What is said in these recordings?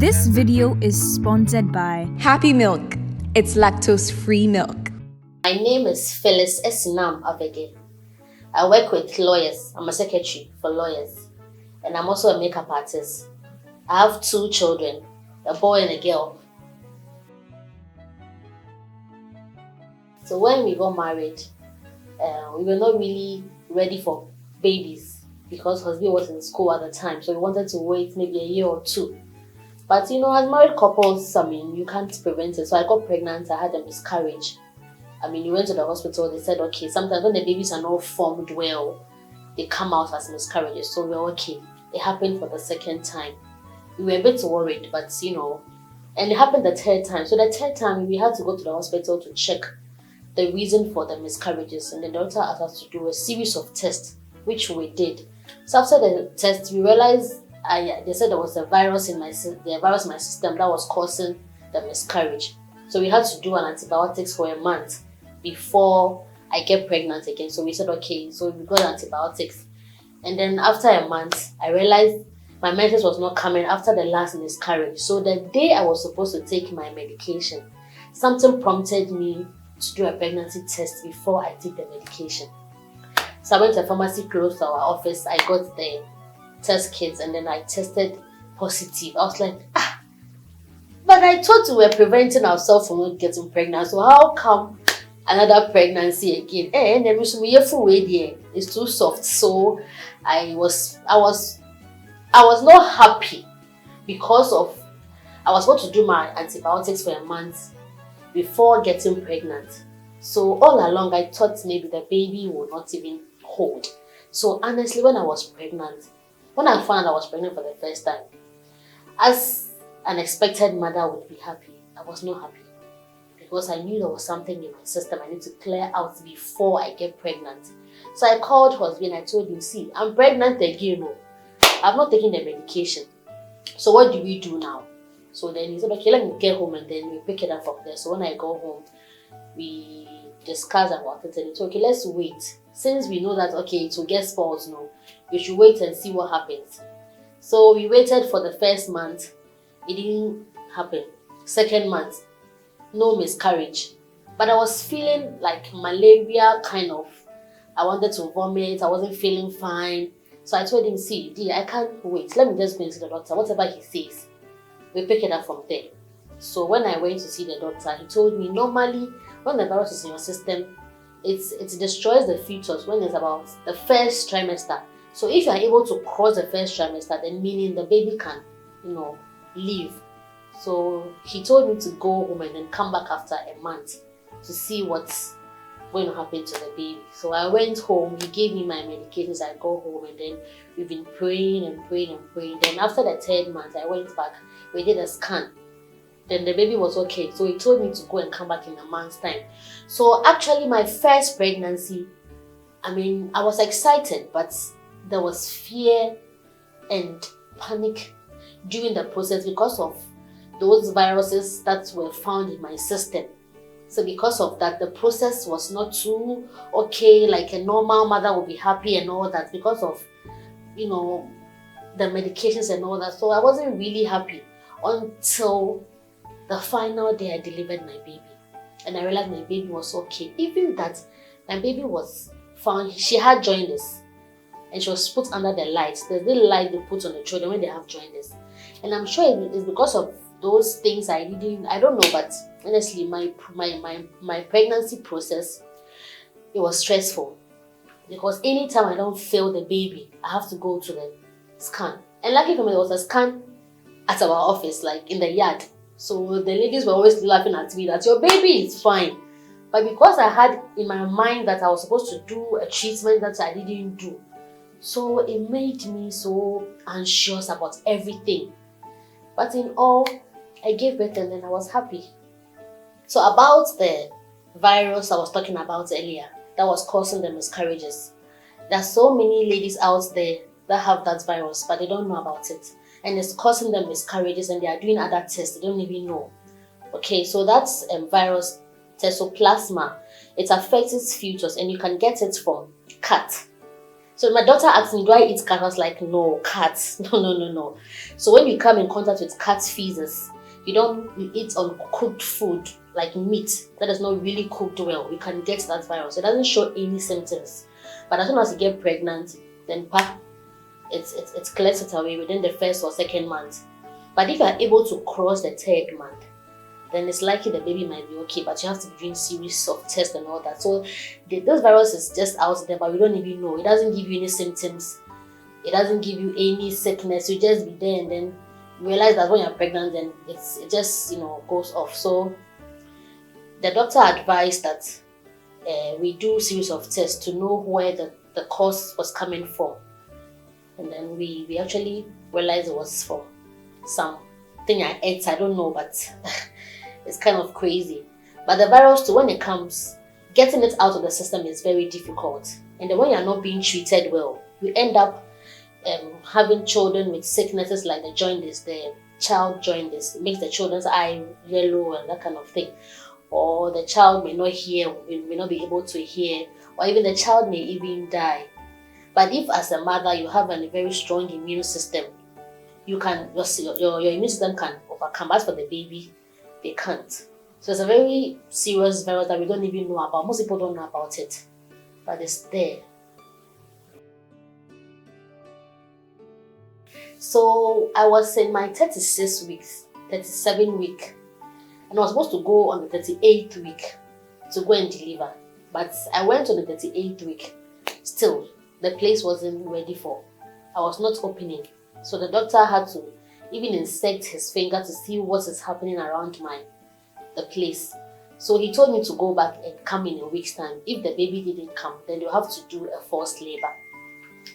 This video is sponsored by Happy Milk. It's lactose-free milk. My name is PHYLISS Esinam Avege. I work with lawyers. I'm a secretary for lawyers. And I'm also a makeup artist. I have 2 children, a boy and a girl. So when we got married, we were not really ready for babies because husband was in school at the time. So we wanted to wait maybe a year or 2. But as married couples, you can't prevent it. So I got pregnant, I had a miscarriage. We went to the hospital, they said, okay, sometimes when the babies are not formed well, they come out as miscarriages. So we're okay. It happened for the 2nd time. We were a bit worried, but and it happened the 3rd time. So the 3rd time, we had to go to the hospital to check the reason for the miscarriages. And the doctor asked us to do a series of tests, which we did. So after the test, we realized they said there was a virus in my system that was causing the miscarriage. So we had to do an antibiotics for a month before I get pregnant again. So we said, okay, so we got antibiotics. And then after a month, I realized my menses was not coming after the last miscarriage. So the day I was supposed to take my medication, something prompted me to do a pregnancy test before I take the medication. So I went to a pharmacy close to our office. I got the test kits and then I tested positive. I was like, but I thought we were preventing ourselves from not getting pregnant. So how come another pregnancy again? It's too soft. So I was not happy because I was about to do my antibiotics for a month before getting pregnant. So all along I thought maybe the baby would not even hold. So honestly, when I found I was pregnant for the first time, as an expected mother would be happy, I was not happy because I knew there was something in my system I need to clear out before I get pregnant. So I called husband. I told him, see, I'm pregnant again. I've not taken the medication. So what do we do now? So then he said, okay, let me get home and then we pick it up from there. So when I go home, we discuss about it and he said, okay, let's wait. Since we know that, okay, it will get spoiled, we should wait and see what happens. So we waited for the 1st month. It didn't happen. 2nd month, no miscarriage. But I was feeling like malaria kind of. I wanted to vomit. I wasn't feeling fine. So I told him, see, dear, I can't wait. Let me just go and see the doctor. Whatever he says, we pick it up from there. So when I went to see the doctor, he told me normally when the virus is in your system, it destroys the fetus when it's about the 1st trimester. So if you are able to cross the 1st trimester, then meaning the baby can, leave. So he told me to go home and then come back after a month to see what's going to happen to the baby. So I went home, he gave me my medications, I go home and then we've been praying and praying and praying. Then after the 3rd month, I went back, we did a scan. Then the baby was okay. So he told me to go and come back in a month's time. So actually my first pregnancy, I was excited, but there was fear and panic during the process because of those viruses that were found in my system. So because of that, the process was not too okay, like a normal mother would be happy and all that because of, the medications and all that. So I wasn't really happy until the final day I delivered my baby. And I realized my baby was okay. Even that my baby was found, she had jaundice. And she was put under the lights. There's the light they put on the children when they have jaundice. And I'm sure it's because of those things I don't know, but honestly, my pregnancy process, it was stressful. Because anytime I don't feel the baby, I have to go to the scan. And luckily for me, there was a scan at our office, like in the yard. So the ladies were always laughing at me that your baby is fine. But because I had in my mind that I was supposed to do a treatment that I didn't do, so it made me so anxious about everything. But in all, I gave birth and then I was happy. So about the virus I was talking about earlier, that was causing the miscarriages. There are so many ladies out there that have that virus, but they don't know about it. And it's causing them miscarriages and they are doing other tests, they don't even know. Okay, so that's virus, Tesoplasma. It affects its fetus and you can get it from cat. So my daughter asked me, do I eat cat? I was like, no, cats. No. So when you come in contact with cat feces, you eat uncooked food like meat that is not really cooked well. You can get that virus. It doesn't show any symptoms. But as soon as you get pregnant, then it clears it away within the first or second month. But if you are able to cross the third month, then it's likely the baby might be okay, but you have to be doing series of tests and all that. So this virus is just out there, but we don't even know. It doesn't give you any symptoms. It doesn't give you any sickness. You just be there and then you realize that when you're pregnant, then it just goes off. So the doctor advised that we do series of tests to know where the cause was coming from. And then we actually realized it was from something I ate. I don't know, but it's kind of crazy. But the virus too, when it comes, getting it out of the system is very difficult. And then when you're not being treated well, you end up having children with sicknesses like the jaundice, the child jaundice. It makes the children's eye yellow and that kind of thing. Or the child may not hear, may not be able to hear, or even the child may even die. But if as a mother you have a very strong immune system, your immune system can overcome. As for the baby, they can't. So it's a very serious virus that we don't even know about. Most people don't know about it, but it's there. So I was in my 37 week, and I was supposed to go on the 38th week to go and deliver. But I went on the 38th week. Still, the place wasn't ready for. I was not opening. So the doctor had to even insect his finger to see what is happening around the place. So he told me to go back and come in a week's time. If the baby didn't come, then they'll have to do a forced labor.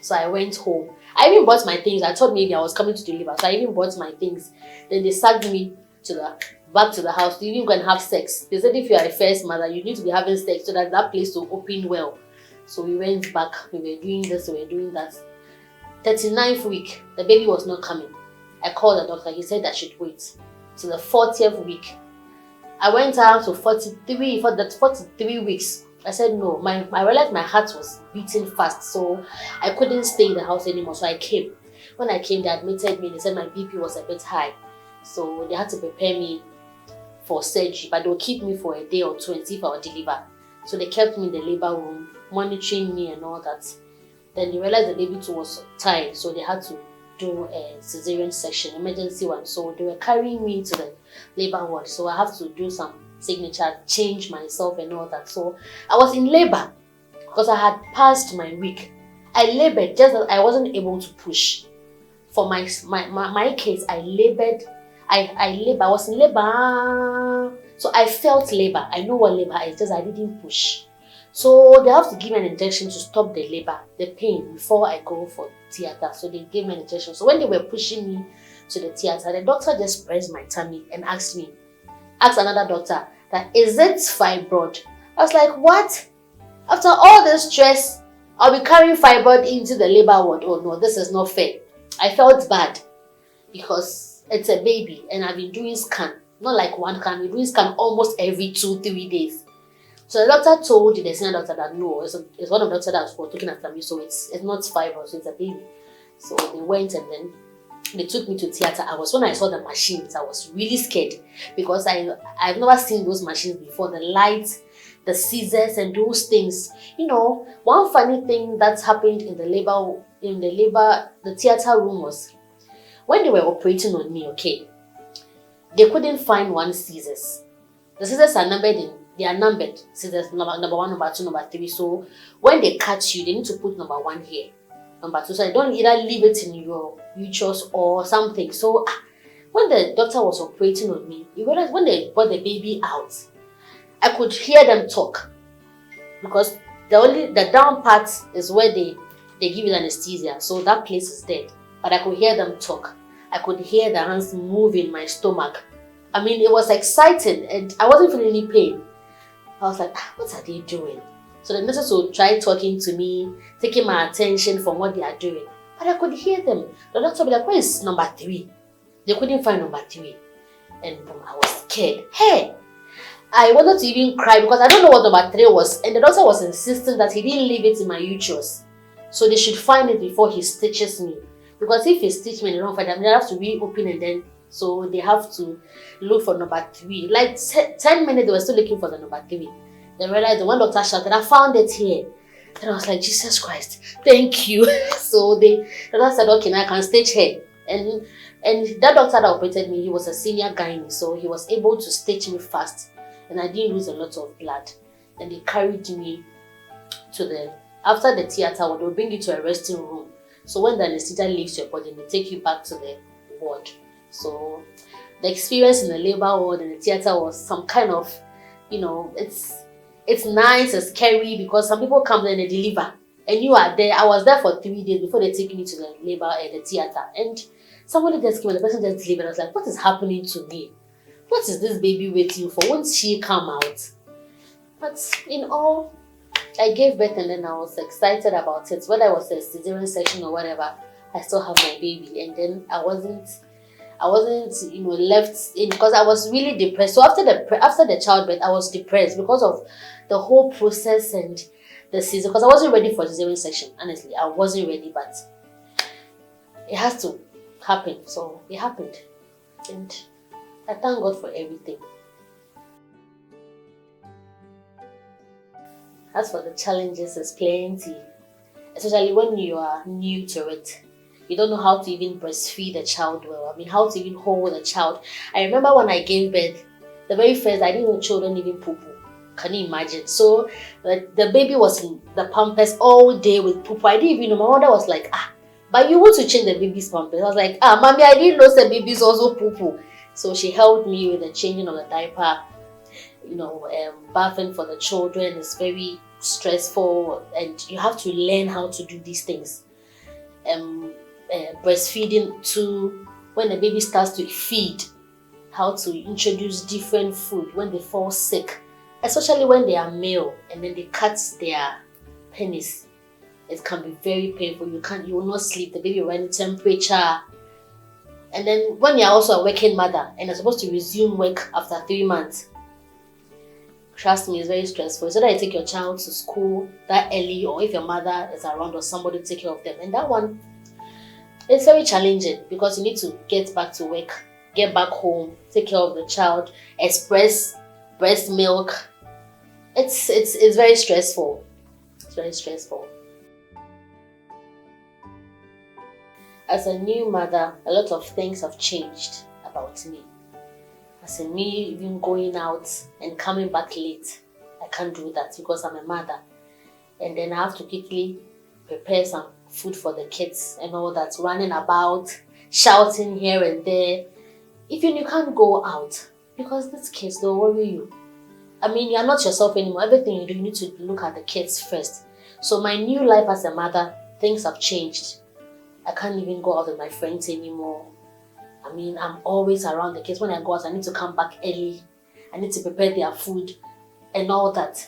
So I went home. I even bought my things. I thought maybe I was coming to deliver. So I even bought my things. Then they sacked me back to the house. You even go and have sex. They said if you are a first mother, you need to be having sex so that place will open well. So we went back. We were doing this, we were doing that. 39th week, the baby was not coming. I called the doctor. He said I should wait. So the 40th week, I went out to 43. For that 43 weeks, I said no. I realized my heart was beating fast, so I couldn't stay in the house anymore. So I came. When I came, they admitted me. They said my BP was a bit high, so they had to prepare me for surgery. But they'll keep me for a day or two and see if I will deliver. So they kept me in the labor room, monitoring me and all that. Then they realized the baby too was tired, so they had to do a cesarean section, emergency one. So they were carrying me to the labor ward. So I have to do some signature, change myself and all that. So I was in labor because I had passed my week. I labored, just that I wasn't able to push. For my case, I labored. I was in labor. So I felt labor. I know what labor is, just I didn't push. So they have to give me an injection to stop the labor, the pain, before I go for theater. So they gave me an injection. So when they were pushing me to the theater, the doctor just pressed my tummy and asked another doctor, that is it fibroid? I was like, what? After all this stress, I'll be carrying fibroid into the labor ward. Oh no, this is not fair. I felt bad because it's a baby and I've been doing scan. Not like one scan, we're doing scan almost every 2-3 days. So the doctor told the senior doctor that no, it's one of the doctors that was looking after me, so it's not fibroid, so it's a baby. So they went and then they took me to theater. When I saw the machines, I was really scared because I've never seen those machines before. The lights, the scissors and those things. One funny thing that happened in the theater room was when they were operating on me, okay, they couldn't find one scissors. The scissors are numbered. Scissors number 1, number 2, number 3. So when they cut you, they need to put number 1 here, number 2. So I don't either leave it in your uterus or something. So when the doctor was operating on me, you realize when they brought the baby out, I could hear them talk because the down part is where they give you the anesthesia. So that place is dead. But I could hear them talk. I could hear the hands move in my stomach. I mean, it was exciting and I wasn't feeling any pain. I was like, what are they doing? So the nurses would try talking to me, taking my attention from what they are doing. But I could hear them. The doctor would be like, where is number 3? They couldn't find number 3. And I was scared. Hey! I wanted to even cry because I don't know what number 3 was. And the doctor was insisting that he didn't leave it in my uterus. So they should find it before he stitches me. Because if he stitches me and they don't find it, they have to reopen and then, so they have to look for number 3. Like 10 minutes, they were still looking for the number 3. They realized the one doctor shouted, I found it here. And I was like, Jesus Christ, thank you. So the doctor said, okay, now I can stitch her. And that doctor that operated me, he was a senior gynae, so he was able to stitch me fast. And I didn't lose a lot of blood. And they carried me to after the theater, they'll bring you to a resting room. So when the anesthesia leaves your body, they take you back to the ward. So the experience in the labor ward and the theater was some kind of, it's nice, it's scary because some people come there and they deliver. And you are there. I was there for 3 days before they take me to the labor and the theater. And somebody just came and the person just delivered. I was like, what is happening to me? What is this baby waiting for? Won't she come out? But in all, I gave birth and then I was excited about it. Whether it was a cesarean section or whatever, I still have my baby. And then I wasn't left in because I was really depressed. So after the childbirth, I was depressed because of the whole process and the season. Because I wasn't ready for cesarean section. Honestly, I wasn't ready, but it has to happen. So it happened, and I thank God for everything. As for the challenges, there's plenty, especially when you are new to it. You don't know how to even breastfeed a child well. How to even hold a child. I remember when I gave birth, the very first, I didn't know children even poo-poo. Can you imagine? So the baby was in the pampers all day with poo-poo. I didn't even know. My mother was like, but you want to change the baby's pampers. I was like, mommy, I didn't know the baby's also poo-poo. So she helped me with the changing of the diaper. Bathing for the children is very stressful and you have to learn how to do these things. Breastfeeding too, when the baby starts to feed, how to introduce different food when they fall sick, especially when they are male and then they cut their penis. It can be very painful. You will not sleep, the baby will run temperature. And then when you're also a working mother and you're supposed to resume work after 3 months, trust me, it's very stressful. So that you take your child to school that early, or if your mother is around or somebody to take care of them. And that one, it's very challenging because you need to get back to work, get back home, take care of the child, express breast milk. It's very stressful. It's very stressful. As a new mother, a lot of things have changed about me. As in me even going out and coming back late, I can't do that because I'm a mother. And then I have to quickly prepare some food for the kids and all that, running about, shouting here and there. Even you can't go out because these kids, they'll worry you. You're not yourself anymore. Everything you do, you need to look at the kids first. So my new life as a mother, things have changed. I can't even go out with my friends anymore. I'm always around the kids. When I go out, I need to come back early. I need to prepare their food and all that.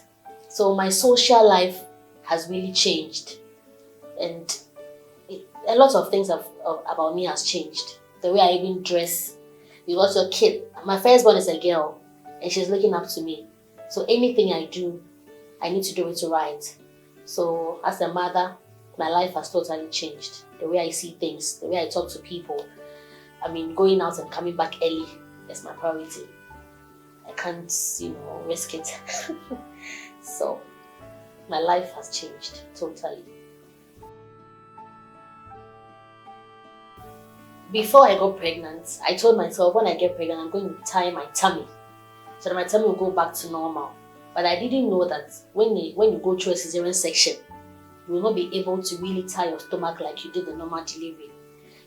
So my social life has really changed. And a lot of things about me has changed. The way I even dress. Because your kid, my firstborn is a girl and she's looking up to me. So anything I do, I need to do it right. So as a mother, my life has totally changed. The way I see things, the way I talk to people. Going out and coming back early is my priority. I can't, risk it. So, my life has changed totally. Before I got pregnant, I told myself when I get pregnant, I'm going to tie my tummy so that my tummy will go back to normal. But I didn't know that when you go through a cesarean section, you will not be able to really tie your stomach like you did the normal delivery.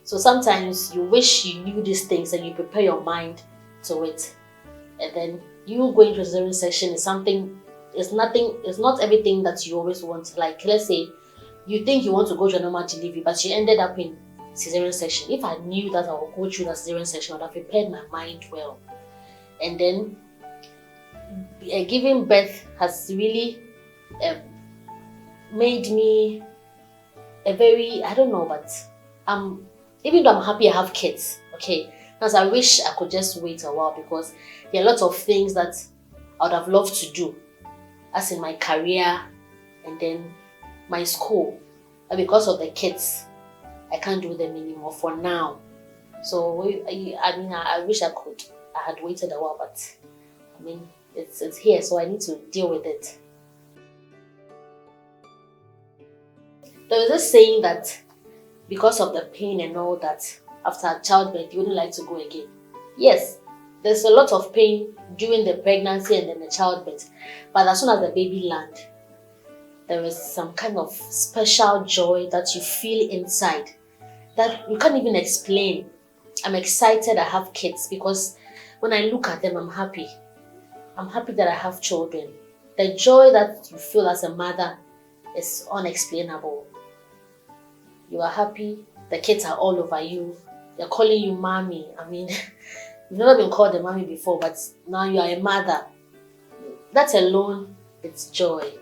So sometimes you wish you knew these things and you prepare your mind to it. And then you going to a cesarean section is it's not everything that you always want. Like, let's say you think you want to go to a normal delivery, but you ended up in cesarean section. If I knew that I would go through the cesarean section, I would have prepared my mind well. And then giving birth has really made me a very, I don't know, but even though I'm happy I have kids, okay, because I wish I could just wait a while because there are lots of things that I would have loved to do, as in my career and then my school. But because of the kids, I can't do them anymore for now. So I wish I had waited a while, but I mean, it's here, so I need to deal with it. There was this saying that because of the pain and all that, after childbirth, you wouldn't like to go again. Yes, there's a lot of pain during the pregnancy and then the childbirth, but as soon as the baby lands, there is some kind of special joy that you feel inside that you can't even explain. I'm excited I have kids because when I look at them, I'm happy. I'm happy that I have children. The joy that you feel as a mother is unexplainable. You are happy, the kids are all over you, they're calling you mommy. I mean, you've never been called a mommy before, but now you are a mother. That alone, it's joy.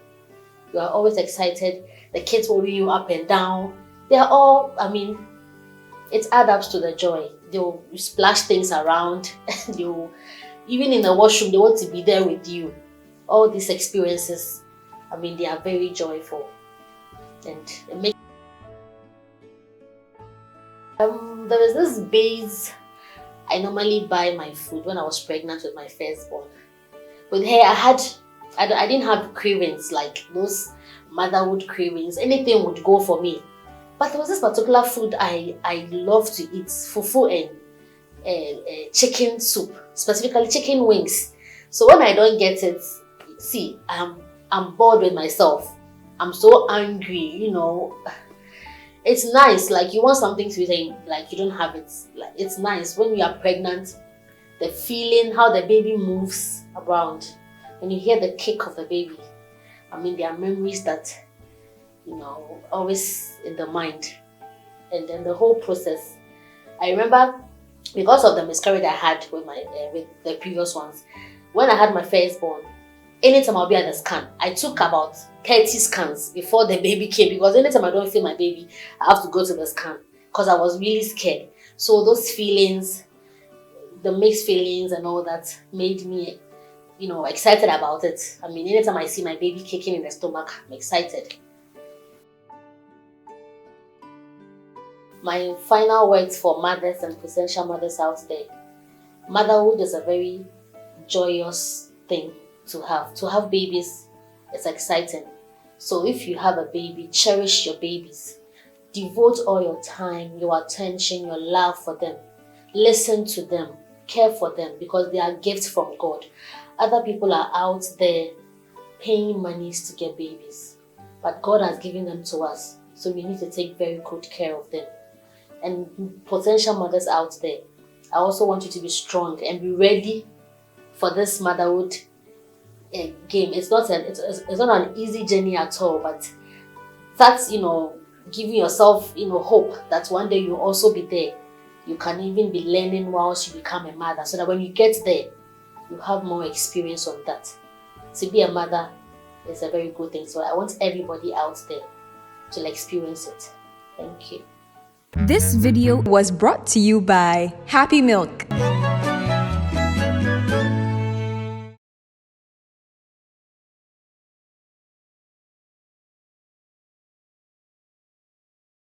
You are always excited, the kids worry you up and down. They are all, I mean, it adds up to the joy. They'll splash things around. Even in the washroom, they want to be there with you. All these experiences, I mean, they are very joyful. And it makes... there is this base I normally buy my food when I was pregnant with my firstborn. With her, I didn't have cravings like those motherhood cravings. Anything would go for me. But there was this particular food I love to eat, fufu and chicken soup, specifically chicken wings. So when I don't get it, see, I'm bored with myself. I'm so angry, you know. It's nice, like you want something to eat and like you don't have it. Like it's nice when you are pregnant, the feeling, how the baby moves around. When you hear the kick of the baby, I mean, there are memories that, you know, always in the mind. And then the whole process. I remember because of the miscarriage I had with with the previous ones, when I had my firstborn, anytime I'll be at the scan, I took about 30 scans before the baby came, because anytime I don't feel my baby, I have to go to the scan because I was really scared. So those feelings, the mixed feelings and all that made me, you know, excited about it. I mean, anytime I see my baby kicking in the stomach, I'm excited. My final words for mothers and potential mothers out there. Motherhood is a very joyous thing to have. To have babies is exciting. So if you have a baby, cherish your babies. Devote all your time, your attention, your love for them. Listen to them. Care for them because they are gifts from God. Other people are out there paying monies to get babies. But God has given them to us. So we need to take very good care of them. And potential mothers out there, I also want you to be strong and be ready for this motherhood game. It's not an easy journey at all, but that's, you know, giving yourself, you know, hope that one day you'll also be there. You can even be learning whilst you become a mother, so that when you get there, you have more experience on that. To be a mother is a very good thing. So I want everybody out there to experience it. Thank you. This video Was brought to you by Happy Milk.